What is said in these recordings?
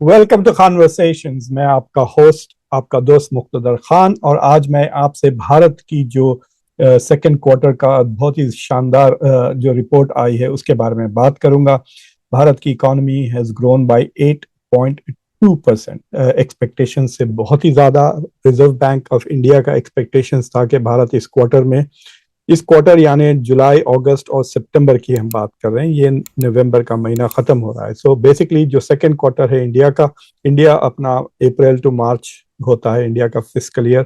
Welcome to conversations. मैं आपका host, आपका दोस्त मुक्तदर खान, और आज मैं आपसे भारत की जो सेकंड क्वार्टर का बहुत ही शानदार जो रिपोर्ट आई है उसके बारे में बात करूंगा। भारत की economy has grown by 8.2%, expectation से बहुत ही ज़्यादा। रिजर्व बैंक ऑफ इंडिया का एक्सपेक्टेशंस था कि भारत इस क्वार्टर यानी जुलाई, अगस्त और सितंबर की हम बात कर रहे हैं, ये नवंबर का महीना खत्म हो रहा है। सो बेसिकली जो सेकंड क्वार्टर है इंडिया अपना अप्रैल टू मार्च होता है इंडिया का फिस्कल ईयर।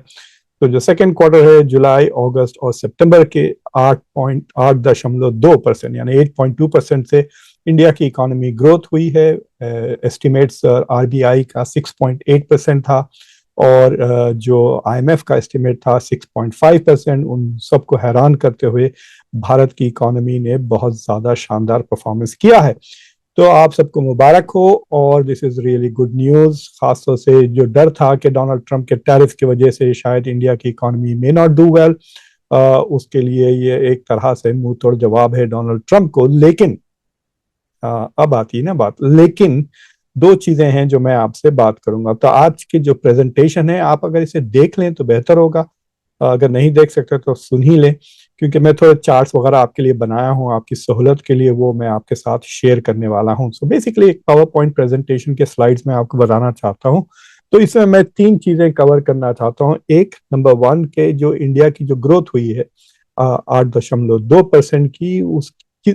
तो जो सेकंड क्वार्टर है जुलाई, अगस्त और सितंबर के 8.2% यानी 8.2% से इंडिया की इकोनॉमी ग्रोथ हुई है। एस्टिमेट्स आरबीआई का 6.8% था, और जो आईएमएफ का एस्टिमेट था 6.5%। उन सबको हैरान करते हुए भारत की इकोनॉमी ने बहुत ज़्यादा शानदार परफॉर्मेंस किया है। तो आप सबको मुबारक हो, और this is really good news. खासतौर से जो डर था कि डोनाल्ड ट्रंप के टैरिफ की वजह से शायद इंडिया की economy may not do well, उसके लिए ये एक तरह से मुंह तोड़ जवाब है डोनाल्ड ट्रंप को। लेकिन अब आती है ना बात, लेकिन दो चीजें हैं जो मैं आपसे बात करूंगा। तो आज की जो प्रेजेंटेशन है, आप अगर इसे देख लें तो बेहतर होगा, अगर नहीं देख सकते तो सुन ही लें, क्योंकि मैं थोड़े चार्ट्स वगैरह आपके लिए बनाया हूं आपकी सहूलत के लिए, वो मैं आपके साथ शेयर करने वाला हूं। सो बेसिकली एक पावर पॉइंट प्रेजेंटेशन के स्लाइड्स में आपको बताना चाहता हूं। तो इसमें मैं तीन चीजें कवर करना चाहता हूं। एक, नंबर वन के जो इंडिया की जो ग्रोथ हुई है 8.2% की,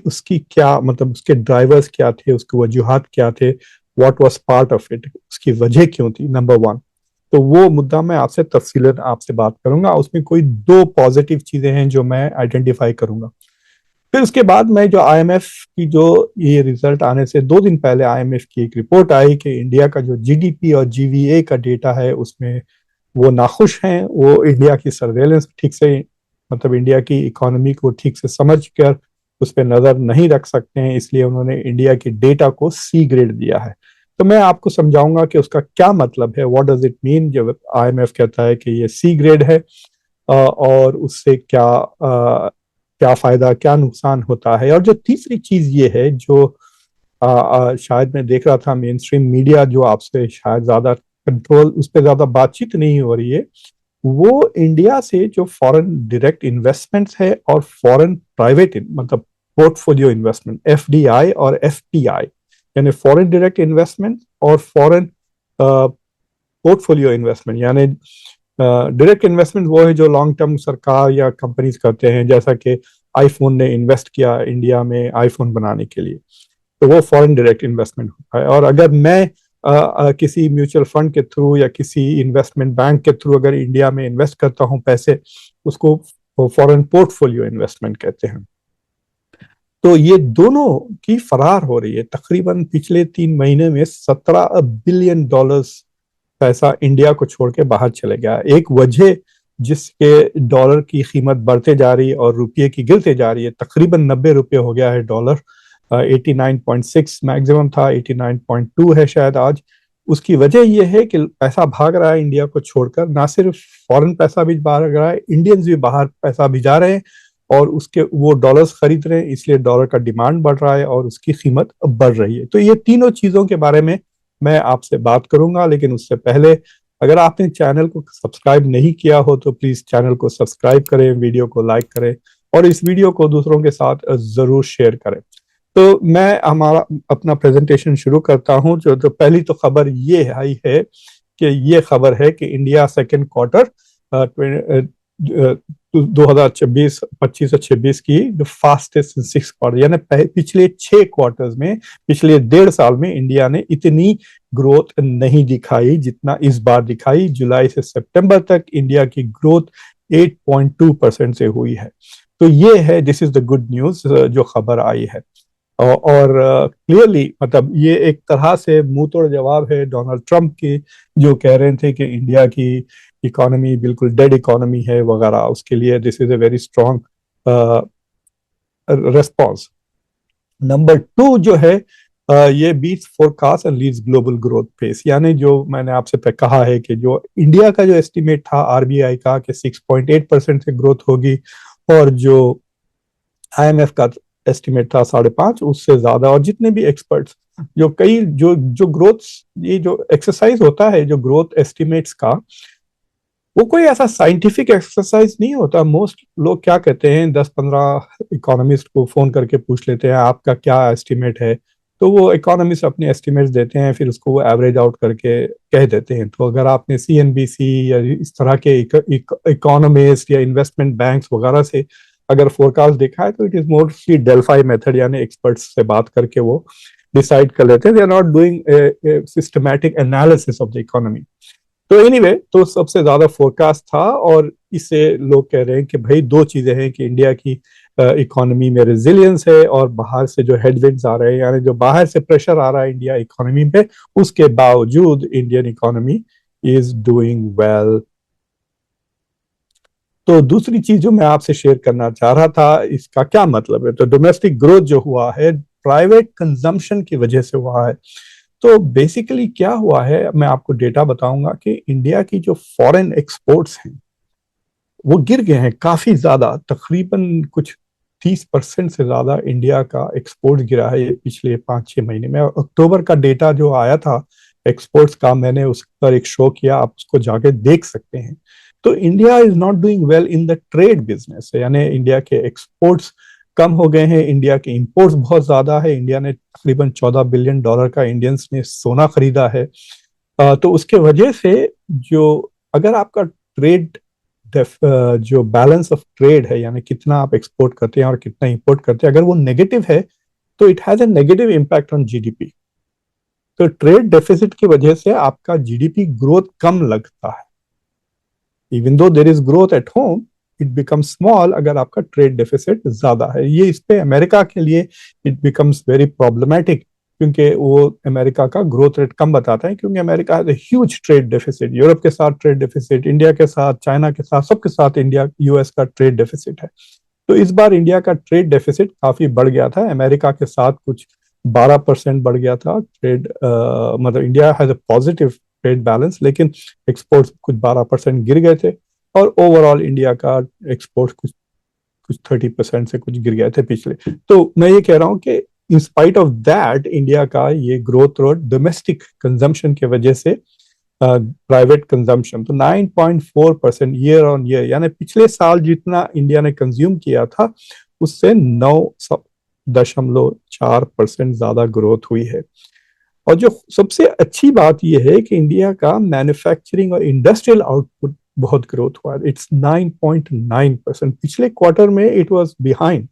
उसकी क्या मतलब, उसके ड्राइवर्स क्या थे, उसके वजूहात क्या थे, what was part of it, उसकी वजह क्यों थी, नंबर वन। तो वो मुद्दा मैं आपसे तफसीलन आपसे बात करूंगा। उसमें कोई दो पॉजिटिव चीजें हैं जो मैं आइडेंटिफाई करूंगा। फिर उसके बाद मैं जो आईएमएफ की जो ये रिजल्ट आने से 2 दिन पहले आईएमएफ की एक रिपोर्ट आई कि इंडिया का जो जीडीपी और जीवीए का डेटा है उसमें वो नाखुश हैं। वो इंडिया की सर्वेलेंस ठीक से, मतलब इंडिया की इकोनॉमी को ठीक से समझ कर उस पर नजर नहीं रख सकते हैं, इसलिए उन्होंने इंडिया की डेटा को सी ग्रेड दिया है। तो मैं आपको समझाऊंगा कि उसका क्या मतलब है, व्हाट डज इट मीन जब आईएमएफ कहता है कि ये सी ग्रेड है, और उससे क्या फायदा क्या नुकसान होता है। और जो तीसरी चीज ये है जो शायद मैं देख रहा था मेन स्ट्रीम मीडिया जो आपसे शायद ज्यादा कंट्रोल, उस पर ज्यादा बातचीत नहीं हो रही है, वो इंडिया से जो फॉरेन डायरेक्ट इन्वेस्टमेंट्स है और फॉरेन प्राइवेट मतलब पोर्टफोलियो इन्वेस्टमेंट, एफडीआई और एफपीआई, यानी फॉरेन डायरेक्ट इन्वेस्टमेंट और फॉरेन पोर्टफोलियो इन्वेस्टमेंट। यानी डायरेक्ट इन्वेस्टमेंट वो है जो लॉन्ग टर्म सरकार या कंपनीज करते हैं, जैसा कि आईफोन ने इन्वेस्ट किया इंडिया में आईफोन बनाने के लिए, तो वो फॉरेन डायरेक्ट इन्वेस्टमेंट होता है। और अगर मैं किसी म्यूचुअल फंड के थ्रू या किसी इन्वेस्टमेंट बैंक के थ्रू अगर इंडिया में इन्वेस्ट करता हूं पैसे, उसको फॉरेन पोर्टफोलियो इन्वेस्टमेंट कहते हैं। तो ये दोनों की फरार हो रही है। तकरीबन पिछले 3 महीने में $17 बिलियन पैसा इंडिया को छोड़ के बाहर चले गया। एक वजह जिसके डॉलर की कीमत बढ़ते जा रही है और रुपये की गिरते जा रही है, तकरीबन 90 रुपये हो गया है डॉलर। 89.6 मैक्सिमम था, 89.2 है शायद आज। उसकी वजह यह है कि पैसा भाग रहा है इंडिया को छोड़कर। ना सिर्फ फॉरेन पैसा भी भाग रहा है, इंडियंस भी बाहर पैसा भिजा रहे हैं और उसके वो डॉलर्स खरीद रहे हैं, इसलिए डॉलर का डिमांड बढ़ रहा है और उसकी कीमत बढ़ रही है। तो ये तीनों चीजों के बारे में मैं आपसे बात करूंगा, लेकिन उससे पहले अगर आपने चैनल को सब्सक्राइब नहीं किया हो तो प्लीज चैनल को सब्सक्राइब करें, वीडियो को लाइक करें और इस वीडियो को दूसरों के साथ जरूर शेयर करें। तो मैं हमारा अपना प्रेजेंटेशन शुरू करता हूं। जो पहली तो खबर ये आई है कि ये खबर है कि इंडिया सेकेंड क्वार्टर 2026 25 और 26 की जो फास्टेस्ट 6 क्वार्टर, यानी पिछले 6 क्वार्टर्स में, पिछले 1.5 साल में इंडिया ने इतनी ग्रोथ नहीं दिखाई जितना इस बार दिखाई। जुलाई से सितंबर तक इंडिया की ग्रोथ 8.2% से हुई है। तो ये है, this is the good news जो खबर आई है। और क्लियरली मतलब ये एक तरह से मुंह तोड़ जवाब है डोनाल्ड ट्रंप के, जो कह रहे थे कि इंडिया की इकोनॉमी बिल्कुल डेड इकोनॉमी है वगैरह। उसके लिए this is a very strong response. Number two जो है, ये beats forecast and leads global growth pace, यानी जो मैंने आपसे कहा है कि जो इंडिया का जो एस्टिमेट था आरबीआई का कि 6.8% से ग्रोथ होगी, और जो आईएमएफ का एस्टिमेट था 5.5, उससे ज्यादा, और जितने भी एक्सपर्ट्स जो कई जो जो ग्रोथ, ये जो एक्सरसाइज होता है जो ग्रोथ एस्टिमेट्स का, वो कोई ऐसा साइंटिफिक एक्सरसाइज नहीं होता। मोस्ट लोग क्या कहते हैं, 10-15 इकोनॉमिस्ट को फोन करके पूछ लेते हैं आपका क्या एस्टिमेट है, तो वो इकोनॉमिस्ट अपने एस्टिमेट्स देते हैं, फिर उसको वो एवरेज आउट करके कह देते हैं। तो अगर आपने सीएनबीसी या इस तरह के इकोनॉमिस्ट या इन्वेस्टमेंट बैंक्स वगैरह से अगर फोरकास्ट देखा है, तो it is mostly Delphi method, यानी एक्सपर्ट्स से बात करके वो डिसाइड कर लेते हैं। They are not doing systematic analysis of the economy. तो एनीवे, तो सबसे ज्यादा फोरकास्ट था, और इससे लोग कह रहे हैं कि भाई दो चीजें हैं कि इंडिया की इकोनॉमी में रेजिलियंस है, और बाहर से जो हेडविंड्स आ रहे हैं, यानी जो बाहर से प्रेशर आ रहा है इंडिया इकोनॉमी पे, उसके बावजूद Indian economy is doing well. तो दूसरी चीज जो मैं आपसे शेयर करना चाह रहा था, इसका क्या मतलब है, तो डोमेस्टिक ग्रोथ जो हुआ है प्राइवेट कंजम्पशन की वजह से हुआ है। तो बेसिकली क्या हुआ है, मैं आपको डेटा बताऊंगा कि इंडिया की जो फॉरेन एक्सपोर्ट्स हैं वो गिर गए हैं काफी ज्यादा, तकरीबन कुछ 30% से ज्यादा इंडिया का एक्सपोर्ट गिरा है ये पिछले 5-6 महीने में। अक्टूबर का डेटा जो आया था एक्सपोर्ट्स का, मैंने उस पर एक शो किया, आप उसको जाके देख सकते हैं। तो India is not doing well in the trade business, यानी इंडिया के एक्सपोर्ट्स कम हो गए हैं, इंडिया के इंपोर्ट्स बहुत ज्यादा है। इंडिया ने तकरीबन $14 बिलियन का इंडियंस ने सोना खरीदा है। तो उसके वजह से जो, अगर आपका ट्रेड जो बैलेंस ऑफ ट्रेड है, यानी कितना आप एक्सपोर्ट करते हैं और कितना इंपोर्ट करते हैं, अगर वो नेगेटिव है तो it has a negative impact on GDP. तो ट्रेड डेफिसिट की वजह से आपका जीडीपी ग्रोथ कम लगता है। Even though there is growth at home, it become small अगर आपका ट्रेड डेफिसिट ज्यादा है। ये इस पे अमेरिका के लिए इट बिकम्स वेरी प्रॉब्लमेटिक, क्योंकि वो अमेरिका का ग्रोथ रेट कम बताता है, क्योंकि America has a huge trade deficit, Europe के साथ ट्रेड डेफिसिट, इंडिया के साथ, चाइना के साथ, सबके साथ इंडिया यूएस का ट्रेड डेफिसिट है। तो इस बार इंडिया का ट्रेड डेफिसिट काफी बढ़ गया था, अमेरिका के साथ कुछ 12% बढ़ गया था ट्रेड, मतलब India has a positive trade balance, लेकिन एक्सपोर्ट्स कुछ 12% गिर गए थे, और ओवरऑल इंडिया का एक्सपोर्ट कुछ कुछ 30% से कुछ गिर गए थे पिछले। तो मैं ये कह रहा हूँ कि in spite of that India का ये ग्रोथ रेट डोमेस्टिक कंजम्पशन की वजह से, प्राइवेट कंजम्पशन तो 9.4% ईयर ऑन ईयर, यानी पिछले साल जितना इंडिया ने कंज्यूम किया था उससे 9.4% ज्यादा ग्रोथ हुई है। और जो सबसे अच्छी बात यह है कि इंडिया का मैन्युफैक्चरिंग और इंडस्ट्रियल आउटपुट बहुत ग्रोथ हुआ है, इट्स 9.9%। पिछले क्वार्टर में इट वाज बिहाइंड।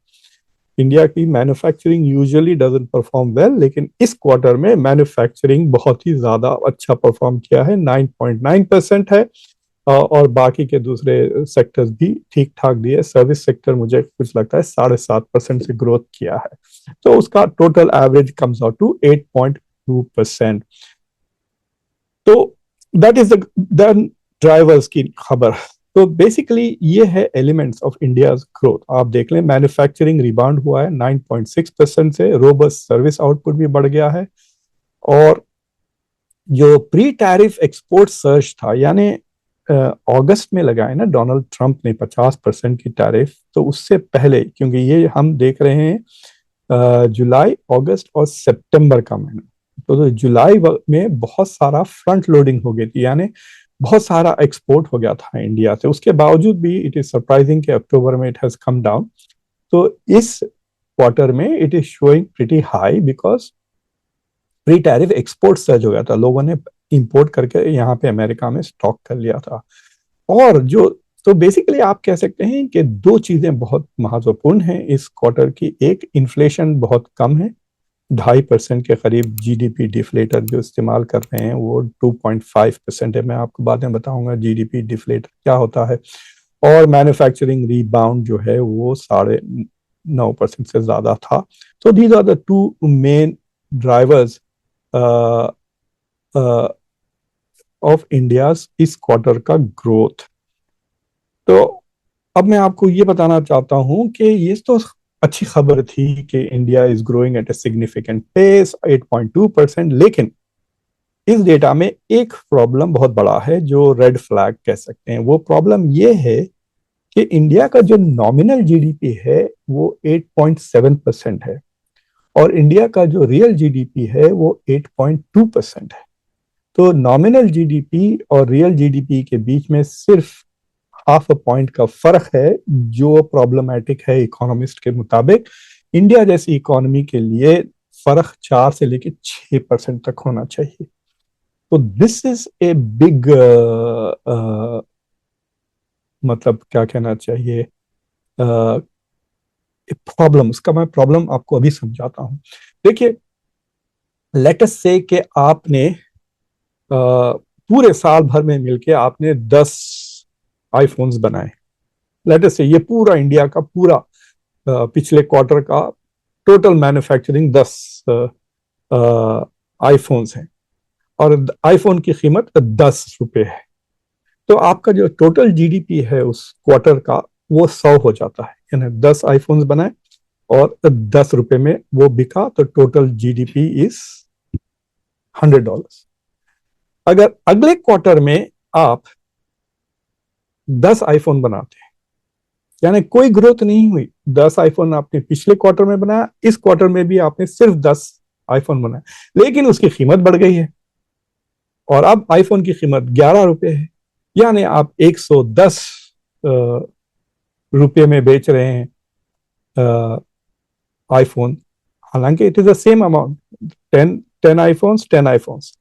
इंडिया की manufacturing usually doesn't perform well, लेकिन इस क्वार्टर में मैन्युफैक्चरिंग बहुत ही ज्यादा अच्छा परफॉर्म किया है, 9.9% है। और बाकी के दूसरे सेक्टर्स भी ठीक ठाक दिए। सर्विस सेक्टर मुझे कुछ लगता है 7.5% से ग्रोथ किया है, तो उसका total average comes out to 8.2%। तो दैट इज द ड्राइवर्स की खबर। तो बेसिकली ये है एलिमेंट्स ऑफ इंडिया ग्रोथ। आप देख लें, मैन्युफैक्चरिंग रिबाउंड हुआ है 9.6% से, रोबस्ट सर्विस आउटपुट भी बढ़ गया है, और जो प्री टैरिफ एक्सपोर्ट सर्च था, यानी अगस्त में लगाए ना डोनाल्ड ट्रंप ने 50% की टैरिफ, तो उससे पहले, क्योंकि ये हम देख रहे हैं जुलाई, अगस्त और सितंबर का महीना, तो जुलाई में बहुत सारा फ्रंट लोडिंग हो गई थी, यानी बहुत सारा एक्सपोर्ट हो गया था इंडिया से। उसके बावजूद भी इट इज सरप्राइजिंग कि अक्टूबर में इट हैज कम डाउन। तो इस क्वार्टर में it is showing pretty high, because pre tariff export surge हो गया था, लोगों ने इंपोर्ट करके यहाँ पे अमेरिका में स्टॉक कर लिया था। और जो, तो बेसिकली आप कह सकते हैं कि दो चीजें बहुत महत्वपूर्ण हैं इस क्वार्टर की। एक, इन्फ्लेशन बहुत कम है, 2.5% के करीब जीडीपी डिफ्लेटर जो इस्तेमाल कर रहे हैं वो 2.5% है। मैं आपको बाद में बताऊंगा जीडीपी डिफ्लेटर क्या होता है। और मैन्युफैक्चरिंग रीबाउंड जो है वो 9.5% से ज्यादा था। तो these are the two main drivers of India इस क्वार्टर का ग्रोथ। तो अब मैं आपको ये बताना चाहता हूं कि ये तो अच्छी खबर थी कि India is growing at a significant pace 8.2%, लेकिन इस डेटा में एक प्रॉब्लम बहुत बड़ा है जो रेड फ्लैग कह सकते हैं। वो प्रॉब्लम ये है कि इंडिया का जो नॉमिनल जीडीपी है वो 8.7% है, और इंडिया का जो रियल जीडीपी है वो 8.2% है। तो नॉमिनल जीडीपी और रियल जीडीपी के बीच में सिर्फ हाफ अ पॉइंट का फर्क है, जो प्रॉब्लमेटिक है इकोनॉमिस्ट के मुताबिक। इंडिया जैसी इकोनॉमी के लिए फर्क 4 से लेकर 6% तक होना चाहिए। तो दिस इज ए बिग, मतलब क्या कहना चाहिए, प्रॉब्लम। उसका मैं प्रॉब्लम आपको अभी समझाता हूं। देखिए, लेट अस से कि आपने पूरे साल भर में मिलके आपने 10 आईफोन्स बनाए। लेट अस से ये पूरा इंडिया का पूरा पिछले क्वार्टर का टोटल मैन्युफैक्चरिंग 10 आईफोन्स हैं, और आईफोन की कीमत 10 रुपए है। तो आपका जो टोटल जीडीपी है उस क्वार्टर का वो 100 हो जाता है। यानी 10 आईफोन्स बनाए और 10 रुपए में वो बिका, तो टोटल जीडीपी इज $100। अगर अगले क्वार्टर में आप 10 आईफोन बनाते हैं, यानी कोई ग्रोथ नहीं हुई, 10 आईफोन आपने पिछले क्वार्टर में बनाया, इस क्वार्टर में भी आपने सिर्फ 10 आईफोन बनाया, लेकिन उसकी कीमत बढ़ गई है और अब आईफोन की कीमत 11 रुपए है। यानी आप 110 रुपए में बेच रहे हैं आईफोन। हालांकि it is the same amount, 10 iPhones,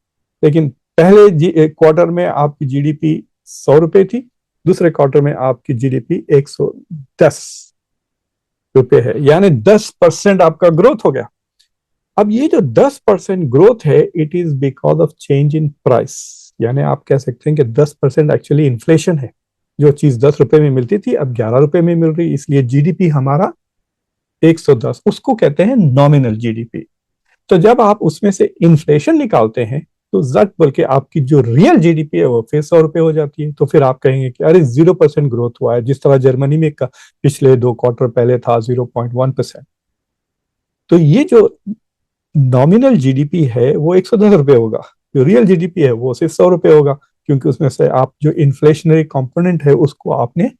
लेकिन पहले क्वार्टर में आपकी जीडीपी 100 रुपए थी, दूसरे क्वार्टर में आपकी जीडीपी 110 रुपए है, यानी 10% आपका ग्रोथ हो गया। अब ये जो 10% ग्रोथ है, it is because of change in price. यानी आप कह सकते हैं कि 10% एक्चुअली इन्फ्लेशन है। जो चीज 10 रुपए में मिलती थी अब 11 रुपए में मिल रही, इसलिए जीडीपी हमारा 110, उसको कहते हैं नॉमिनल जीडीपी। तो जब आप उसमें से इन्फ्लेशन निकालते हैं तो जट बोल के आपकी जो रियल जीडीपी है वो फिर 100 रुपए हो जाती है। तो फिर आप कहेंगे कि अरे 0% ग्रोथ हुआ है, जिस तरह जर्मनी में पिछले 2 क्वार्टर पहले था 0.1%। तो ये जो नॉमिनल जीडीपी है वो 110 रुपए होगा, जो रियल जीडीपी है वो सिर्फ 100 रुपए होगा, क्योंकि उसमें से आप जो इन्फ्लेशनरी कंपोनेंट है उसको आपने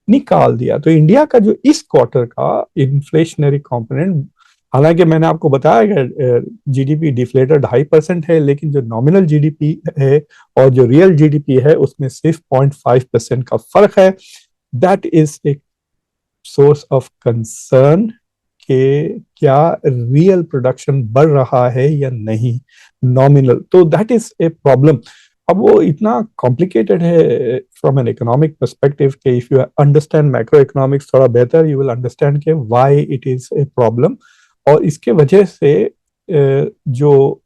निकाल दिया। तो इंडिया का जो इस क्वार्टर का इन्फ्लेशनरी कंपोनेंट, हालांकि मैंने आपको बताया कि जीडीपी डिफ्लेटेड 2.5% है, लेकिन जो नॉमिनल जीडीपी है और जो रियल जीडीपी है उसमें सिर्फ 0.5% का फर्क है। That is a source of concern कि क्या रियल प्रोडक्शन बढ़ रहा है या नहीं, नॉमिनल। तो दैट इज ए प्रॉब्लम। अब वो इतना कॉम्प्लिकेटेड है फ्रॉम एन इकोनॉमिक पर्सपेक्टिव कि if you understand macro economics थोड़ा बेहतर, यू विल अंडरस्टैंड कि why it is a problem. और इसके वजह से जो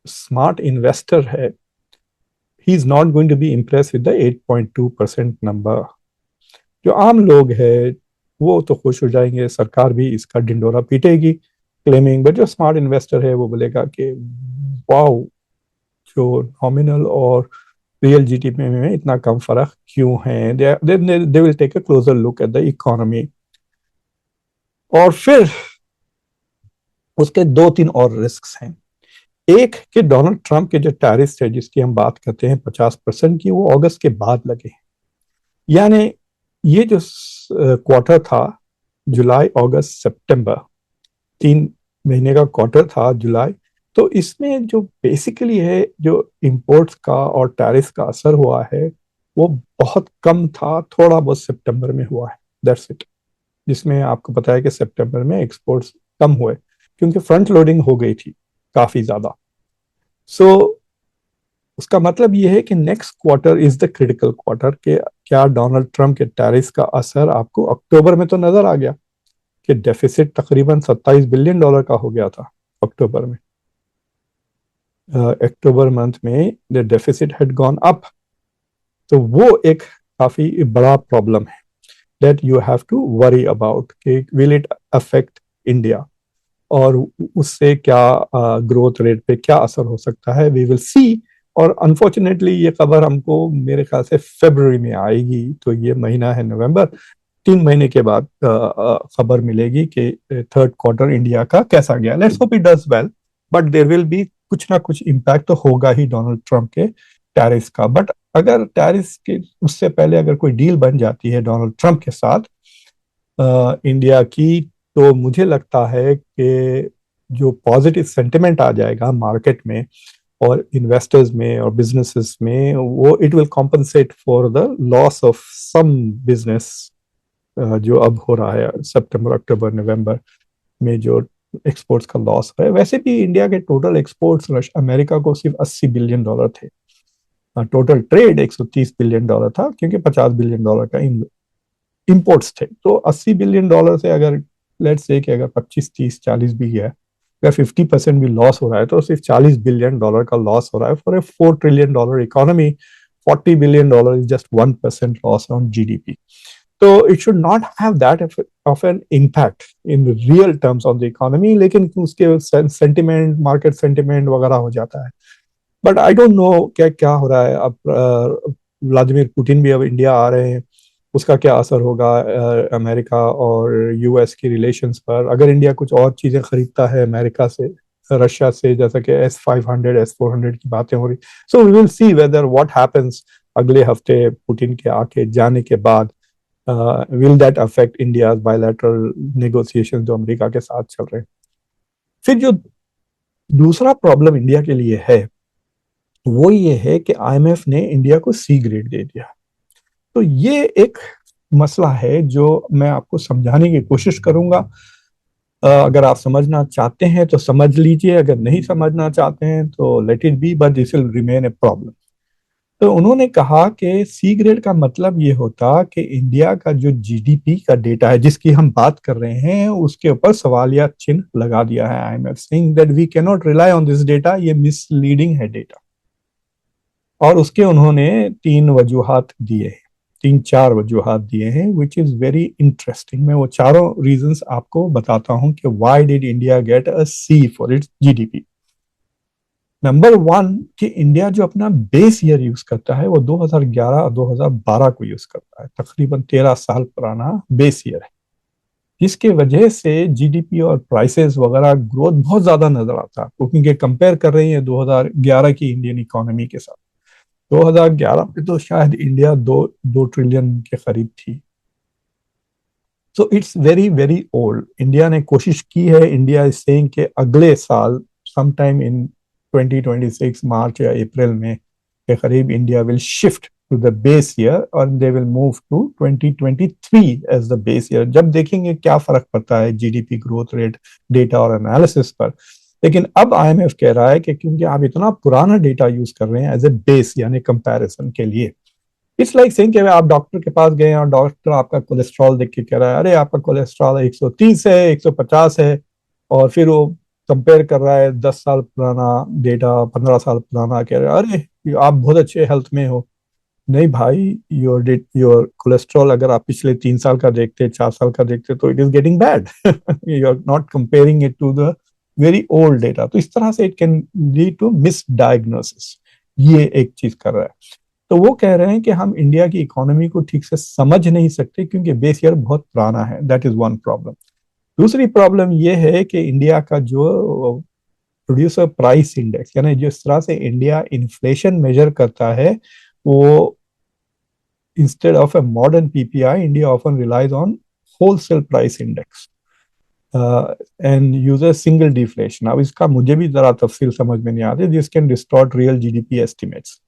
स्मार्ट इन्वेस्टर है, he is not going to be impress with the 8.2% number. जो आम लोग हैं वो तो खुश हो जाएंगे, सरकार भी इसका ढिंडोरा पीटेगी क्लेमिंग, बट जो स्मार्ट इन्वेस्टर है वो बोलेगा कि वाओ, जो नॉमिनल और रियल जीडीपी में इतना कम फर्क क्यों है। They will take a closer look at the economy. और फिर उसके 2-3 और रिस्क हैं। एक कि डोनाल्ड ट्रंप के जो टैरिफ है जिसकी हम बात करते हैं 50% की, वो अगस्त के बाद लगे। यानी ये जो क्वार्टर था, जुलाई अगस्त सितंबर, 3 महीने का क्वार्टर था जुलाई, तो इसमें जो बेसिकली है जो इंपोर्ट्स का और टैरिफ का असर हुआ है वो बहुत कम था, थोड़ा बहुत सितंबर में हुआ है, दैट्स इट। जिसमें आपको पता है कि सितंबर में एक्सपोर्ट्स कम हुए क्योंकि फ्रंट लोडिंग हो गई थी काफी ज्यादा। सो उसका मतलब ये है कि next quarter is the critical quarter. के क्या डोनाल्ड ट्रंप के टैरिफ का असर आपको अक्टूबर में तो नजर आ गया कि डेफिसिट तकरीबन $27 बिलियन का हो गया था अक्टूबर में। अक्टूबर मंथ में the deficit had gone up. तो वो एक काफी बड़ा प्रॉब्लम है that you have to worry about कि विल इट अफेक्ट इंडिया, और उससे क्या ग्रोथ रेट पे क्या असर हो सकता है, वी विल सी। और अनफॉर्चुनेटली ये खबर हमको मेरे ख्याल से फरवरी में आएगी, तो ये महीना है नवंबर, 3 महीने के बाद खबर मिलेगी कि थर्ड क्वार्टर इंडिया का कैसा गया। Let's hope it does well, but there will be कुछ ना कुछ इम्पैक्ट तो होगा ही डोनाल्ड ट्रंप के टैरिफ का। बट अगर टैरिफ के उससे पहले अगर कोई डील बन जाती है डोनाल्ड ट्रंप के साथ इंडिया की तो मुझे लगता है कि जो पॉजिटिव सेंटिमेंट आ जाएगा मार्केट में और इन्वेस्टर्स में और बिजनेसेस में, वो it will compensate for the loss of some business जो अब हो रहा है सितंबर अक्टूबर नवंबर में, जो एक्सपोर्ट्स का लॉस है। वैसे भी इंडिया के टोटल एक्सपोर्ट्स अमेरिका को सिर्फ $80 बिलियन थे। टोटल ट्रेड $130 बिलियन था, क्योंकि $50 बिलियन का इंपोर्ट्स थे। तो $80 बिलियन से अगर लेट्स से कि अगर 25 30 40 भी है, अगर 50% भी लॉस हो रहा है, तो सिर्फ $40 बिलियन का लॉस हो रहा है for a $4 trillion economy. $40 billion is just 1% loss on GDP. तो it should not have that of an impact in real terms of the economy, लेकिन उसके सेंटिमेंट, मार्केट सेंटिमेंट वगैरह हो जाता है। बट आई डोंट नो क्या क्या हो रहा है अब। व्लादिमीर पुतिन भी अब इंडिया आ रहे हैं, उसका क्या असर होगा अमेरिका और यूएस की रिलेशंस पर। अगर इंडिया कुछ और चीजें खरीदता है अमेरिका से, रशिया से, जैसा कि S-500 S-400 की बातें हो रही, so we will see whether what happens अगले हफ्ते पुतिन के आके जाने के बाद। Will that affect India bilateral negotiation जो अमेरिका के साथ चल रहे हैं। फिर जो दूसरा प्रॉब्लम इंडिया के लिए है, वो ये है कि आईएमएफ ने इंडिया को सी ग्रेड दे दिया। तो ये एक मसला है जो मैं आपको समझाने की कोशिश करूंगा। अगर आप समझना चाहते हैं तो समझ लीजिए, अगर नहीं समझना चाहते हैं तो let it be, but this will remain a problem. तो उन्होंने कहा कि सी ग्रेड का मतलब ये होता कि इंडिया का जो जीडीपी का डेटा है जिसकी हम बात कर रहे हैं, उसके ऊपर सवालिया चिन्ह लगा दिया है IMF, saying that we can not rely on this data, ये मिसलीडिंग है डेटा। और उसके उन्होंने तीन वजूहात दिए हैं, तीन चार वजूहात दिए हैं, विच इज वेरी इंटरेस्टिंग। मैं वो चारों रीजंस आपको बताता हूं कि why did India get a C for its GDP. Number one, कि इंडिया जो अपना बेस ईयर यूज करता है वो 2011 और 2012 को यूज करता है, तकरीबन 13 साल पुराना बेस ईयर है, जिसके वजह से जीडीपी और प्राइसेस वगैरह ग्रोथ बहुत ज्यादा नजर आता है, क्योंकि कंपेयर कर रही है 2011 की इंडियन इकोनॉमी के साथ। 2011 में तो शायद इंडिया दो ट्रिलियन के करीब थी। So it's very very old. India ने कोशिश की है, इंडिया इज सेइंग कि अगले साल समटाइम इन 2026 मार्च या अप्रैल में के करीब India will shift to the base year और they will move to 2023 as the base year. जब देखेंगे क्या फर्क पड़ता है जीडीपी ग्रोथ रेट, डेटा और एनालिसिस पर। लेकिन अब आईएमएफ कह रहा है कि क्योंकि आप इतना पुराना डेटा यूज कर रहे हैं एज ए बेस यानी कंपैरिजन के लिए, इट्स लाइक सेइंग कि आप डॉक्टर के पास गए और डॉक्टर आपका कोलेस्ट्रॉल देख के कह रहा है अरे आपका कोलेस्ट्रॉल 130 है, 150 है, और फिर वो कंपेयर कर रहा है 10 साल पुराना डेटा, 15 साल पुराना, कह रहा है अरे आप बहुत अच्छे हेल्थ में हो। नहीं भाई, योर कोलेस्ट्रॉल अगर आप पिछले 3 साल का देखते, 4 साल का देखते, तो it is getting bad. You are not comparing it to the very old data. तो इस तरह से it can lead to misdiagnosis. ये एक चीज कर रहा है। तो वो कह रहे हैं कि हम इंडिया की इकोनॉमी को ठीक से समझ नहीं सकते क्योंकि बेस ईयर बहुत पुराना है। That is one problem. दूसरी प्रॉब्लम ये है कि इंडिया का जो प्रोड्यूसर प्राइस इंडेक्स, यानी जिस तरह से इंडिया इन्फ्लेशन मेजर करता है, वो instead of a modern PPI, India often relies on wholesale price index and uses single deflation. अब इसका मुझे भी जरा तफसील समझ में नहीं आती, this can distort real GDP estimates.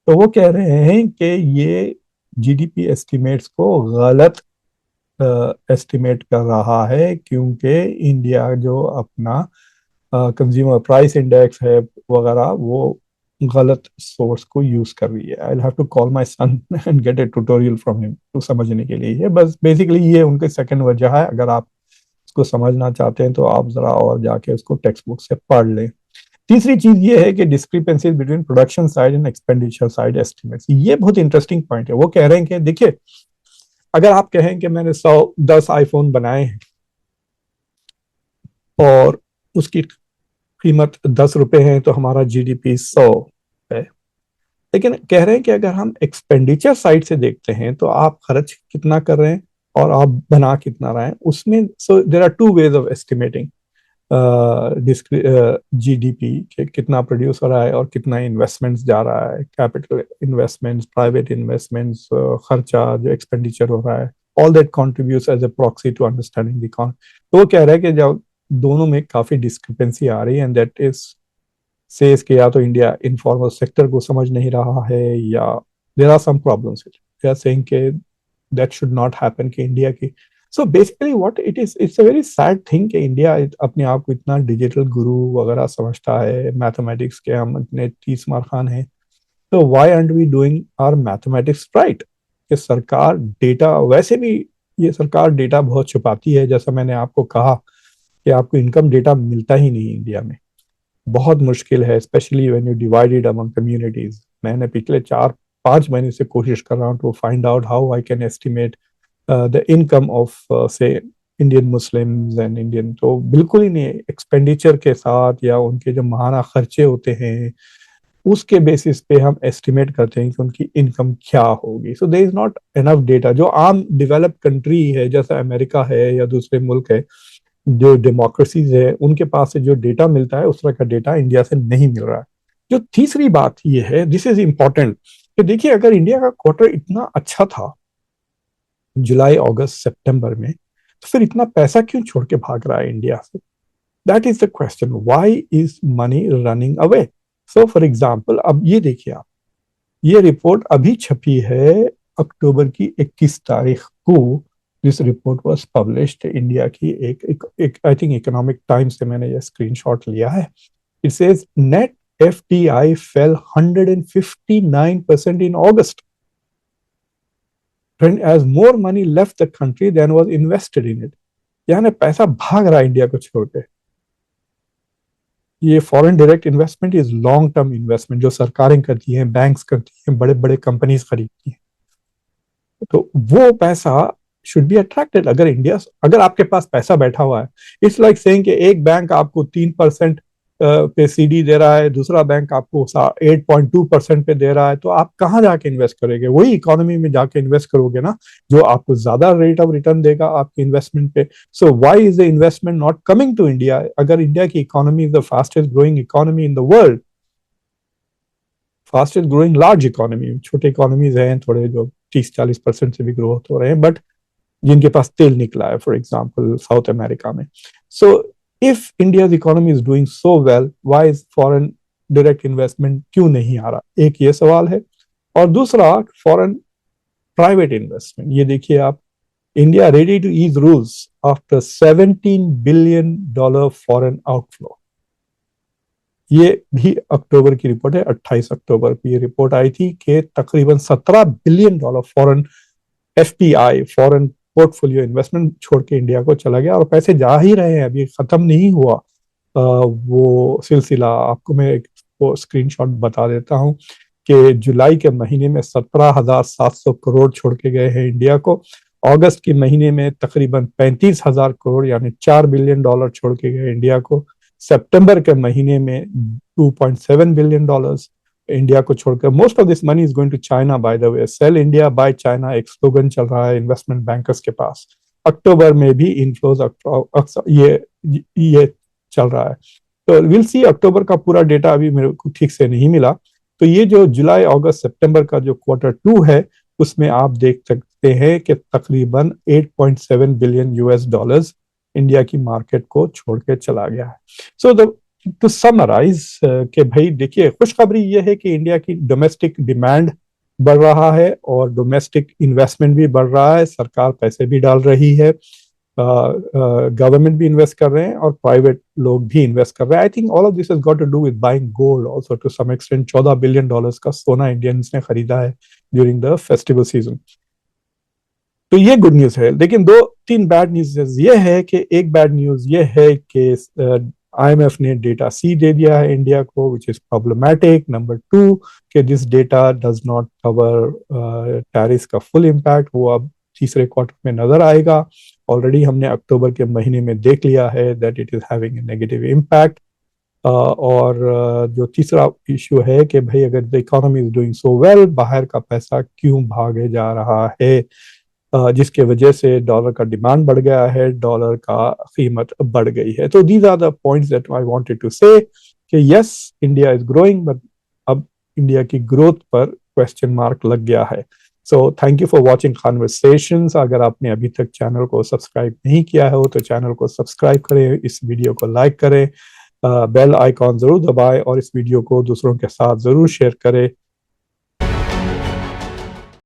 तो वो कह रहे हैं कि ये जीडीपी एस्टिमेट्स को गलत एस्टिमेट कर रहा है, क्योंकि इंडिया जो अपना कंज्यूमर प्राइस इंडेक्स है वगैरह, वो गलत सोर्स को यूज कर रही है। I have to call my son and get a tutorial from him तो समझने के लिए। ये बस बेसिकली ये उनके सेकंड वजह है। अगर आप इसको समझना चाहते हैं तो आप जरा और जाके उसको टेक्स्ट बुक से पढ़ लें। तीसरी चीज ये है कि discrepancies between production side and expenditure side estimates. ये बहुत इंटरेस्टिंग पॉइंट है। वो कह रहे हैं कि देखिए, अगर आप कहें कि मैंने 10 आईफोन बनाए हैं और उसकी कीमत ₹10 है, तो हमारा जीडीपी 100 है। लेकिन कह रहे हैं कि अगर हम एक्सपेंडिचर साइड से देखते हैं तो आप खर्च कितना कर रहे हैं और आप बना कितना रहे हैं उसमें। So there are two ways of estimating GDP के कितना प्रोड्यूस हो रहा है और कितना इन्वेस्टमेंट्स जा रहा है, कैपिटल इन्वेस्टमेंट्स, प्राइवेट इन्वेस्टमेंट्स, खर्चा जो एक्सपेंडिचर हो रहा है all that contributes as a proxy to understanding the economy. तो वो कह रहे हैं कि जब दोनों में काफी डिस्क्रिपेंसी आ रही है, एंड दैट इज सेज कि या तो इंडिया इनफॉर्मल सेक्टर को समझ नहीं रहा है, या there are some problems. They are saying कि दैट शुड नॉट हैपन कि इंडिया की। So basically what it is, it's a very sad thing कि इंडिया अपने आप को इतना डिजिटल गुरु वगैरह समझता है, मैथमेटिक्स के हम इतने 30 मार खान हैं, तो why aren't we doing our mathematics right? कि सरकार डेटा, वैसे भी ये सरकार डेटा बहुत छुपाती है, जैसा मैंने आपको कहा कि आपको इनकम डेटा मिलता ही नहीं इंडिया में, बहुत मुश्किल है, specially when you divided among communities. मैंने पिछले 4-5 महीने से कोशिश कर रहा हूँ to find out how I can estimate the income of say Indian Muslims and Indian, तो बिल्कुल ही नहीं, एक्सपेंडिचर के साथ या उनके जो माहाना खर्चे होते हैं उसके बेसिस पे हम एस्टिमेट करते हैं कि उनकी इनकम क्या होगी। So there is not enough data. जो आम डेवलप्ड कंट्री है जैसा अमेरिका है या दूसरे मुल्क है, जो डेमोक्रेसीज है, उनके पास से जो डेटा मिलता है उस तरह का डेटा इंडिया से नहीं मिल रहा है। जो तीसरी बात ये है, दिस इज इंपॉर्टेंट, कि देखिए अगर इंडिया का क्वार्टर इतना अच्छा था जुलाई अगस्त सितंबर में, तो फिर इतना पैसा क्यों छोड़ के भाग रहा है इंडिया से? That is the question, why is money running away? So for example, अब ये देखिए आप, ये रिपोर्ट अभी छपी है अक्टूबर की 21 तारीख को। This report was published India की एक आई थिंक इकोनॉमिक टाइम्स से मैंने ये स्क्रीनशॉट लिया है। It says net FDI fail 159% in August, as more money left the country than was invested in it। यानी पैसा भाग रहा है इंडिया को छोड़ के। ये foreign direct investment is long term investment, जो सरकारें करती हैं, बैंक्स करती हैं, बड़े बड़े कंपनीज खरीदती हैं, तो वो पैसा शुड बी अट्रैक्टेड। अगर आपके पास पैसा बैठा हुआ है, इट्स लाइक सेइंग कि एक बैंक आपको 3% पे सीडी दे रहा है, दूसरा बैंक आपको 8.2% पे दे रहा है, तो आप कहाँ जाके इन्वेस्ट करोगे? वही इकोनॉमी में जाके इन्वेस्ट करोगे ना, जो आपको ज्यादा रेट ऑफ रिटर्न देगा आपके इन्वेस्टमेंट पे। So why is the investment not coming to India? अगर इंडिया की economy is the fastest growing economy in the world, fastest growing large economy, छोटे इकोनॉमीज हैं थोड़े जो 30-40% से भी ग्रोथ हो रहे हैं, बट जिनके पास तेल निकला है, फॉर एग्जाम्पल साउथ अमेरिका में। So if India economy is doing so well, why is foreign direct investment क्यों नहीं आ रहा? एक ये सवाल है। और दूसरा, फॉरेन प्राइवेट इन्वेस्टमेंट, ये देखिए आप, India ready to ease rules after $17 billion foreign outflow. ये भी अक्टूबर की रिपोर्ट है, 28 अक्टूबर को ये रिपोर्ट आई थी कि तकरीबन $17 billion foreign FPI, foreign portfolio investment छोड़ के इंडिया को चला गया, और पैसे जा ही रहे हैं, अभी खत्म नहीं हुआ वो सिलसिला। आपको मैं एक स्क्रीनशॉट बता देता हूं कि जुलाई के महीने में 17,700 करोड़ छोड़ के गए हैं इंडिया को। अगस्त के महीने में तकरीबन 35,000 करोड़ यानी $4 बिलियन छोड़ के गए इंडिया को। सितंबर के महीने में $2.7 बिलियन इंडिया को छोड़कर। Most of this money is going to China, by the way. Sell India buy China एक स्लोगन चल रहा है इन्वेस्टमेंट बैंकर्स के पास। अक्टूबर में भी इनफ्लोज ये चल रहा है। तो विल सी, अक्टूबर का पूरा डेटा अभी मेरे को ठीक से नहीं मिला। तो ये जो जुलाई अगस्त सितंबर का जो Q2 है, उसमें आप देख सकते हैं कि तकरीबन $8.7 बिलियन इंडिया की मार्केट को छोड़ के चला गया है। सो टू समराइज कि भाई देखिए, खुशखबरी ये है कि इंडिया की डोमेस्टिक डिमांड बढ़ रहा है और डोमेस्टिक इन्वेस्टमेंट भी बढ़ रहा है, सरकार पैसे भी डाल रही है, गवर्नमेंट भी इन्वेस्ट कर रहे हैं और प्राइवेट लोग भी इन्वेस्ट कर रहे हैं। I think all of this has got to do with buying gold also to some extent. $14 billion का सोना इंडियंस ने खरीदा है ड्यूरिंग द फेस्टिवल सीजन। तो ये गुड न्यूज है, लेकिन 2-3 बैड न्यूज ये है कि एक बैड न्यूज ये है कि IMF ने डेटा सी दे दिया है इंडिया को, विच इज प्रॉब्लमैटिक। नंबर 2 कि this data does not cover tariff का फुल इम्पैक्ट, वो अब तीसरे क्वार्टर में नजर आएगा। ऑलरेडी हमने अक्टूबर के महीने में देख लिया है that it is having a negative impact. और जो तीसरा इश्यू है कि भाई अगर the economy is doing so well, बाहर का पैसा क्यों भागे जा रहा है, जिसके वजह से डॉलर का डिमांड बढ़ गया है, डॉलर का कीमत बढ़ गई है। तो these are the points that I wanted to say कि yes, India is growing, but अब इंडिया की ग्रोथ पर क्वेश्चन मार्क लग गया है। So thank you for watching conversations. अगर आपने अभी तक चैनल को सब्सक्राइब नहीं किया हो तो चैनल को सब्सक्राइब करें, इस वीडियो को लाइक करें, बेल आइकॉन जरूर दबाएं और इस वीडियो को दूसरों के साथ जरूर शेयर करें